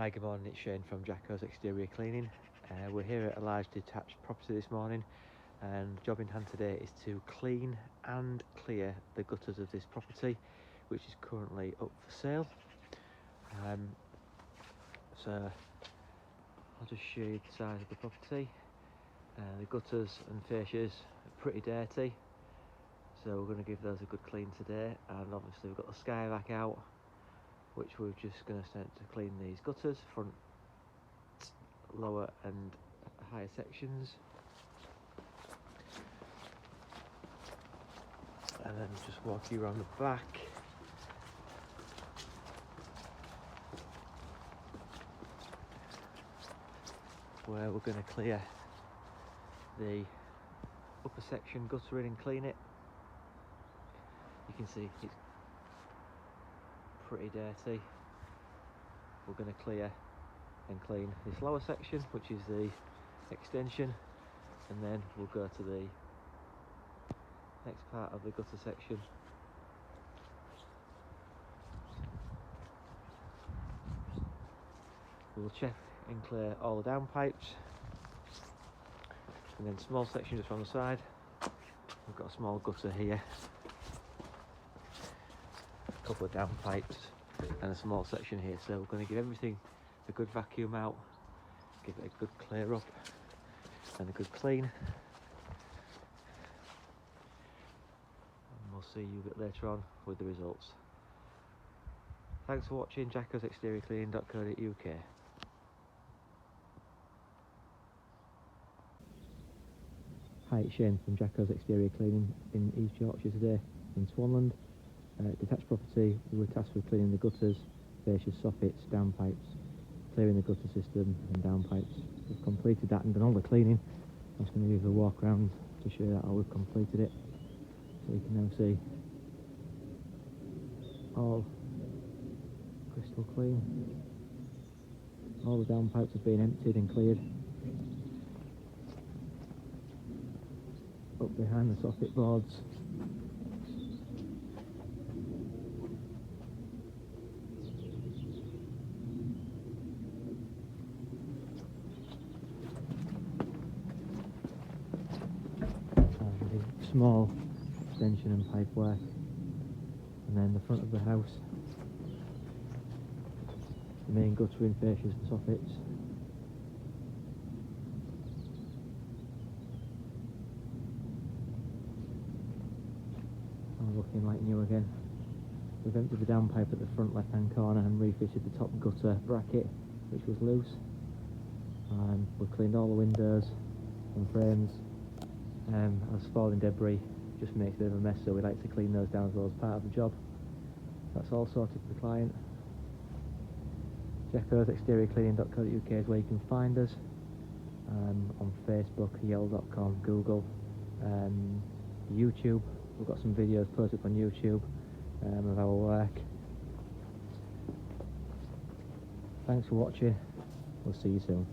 Hi, good morning, it's Shane from Jackoze Exterior Cleaning. We're here at a large detached property this morning, and the job in hand today is to clean and clear the gutters of this property, which is currently up for sale. So I'll just show you the size of the property. The gutters and fascias are pretty dirty, so we're going to give those a good clean today. And obviously we've got the skyvac out, which we're just going to start to clean these gutters, front, lower and higher sections, and then just walk you around the back. Where we're going to clear the upper section, gutter in and clean it. You can see it's pretty dirty. We're going to clear and clean this lower section, which is the extension, and then we'll go to the next part of the gutter section. We'll check and clear all the downpipes, and then small section just on the side. We've got a small gutter here, a couple of downpipes and a small section here, so we're going to give everything a good vacuum out, give it a good clear up and a good clean, and we'll see you a bit later on with the results. Thanks for watching JackozeExteriorCleaning.co.uk. Hi, it's Shane from Jackoze Exterior Cleaning in East Yorkshire today, in Swanland. Detached property, we were tasked with cleaning the gutters, fascias, soffits, downpipes, clearing the gutter system and downpipes. We've completed that and done all the cleaning. I'm just going to give a walk around to show you how we've completed it. So you can now see all crystal clean. All the downpipes have been emptied and cleared. Up behind the soffit boards, small extension and pipe work, and then the front of the house, the main guttering, fascias and soffits. All looking like new again. We've emptied the downpipe at the front left hand corner and refitted the top gutter bracket, which was loose. We've cleaned all the windows and frames. As falling debris just makes a bit of a mess, so we like to clean those down as well as part of the job. That's all sorted for the client. JackozeExteriorCleaning.co.uk is where you can find us, on Facebook, Yell.com, Google, YouTube. We've got some videos posted up on YouTube of our work. Thanks for watching, we'll see you soon.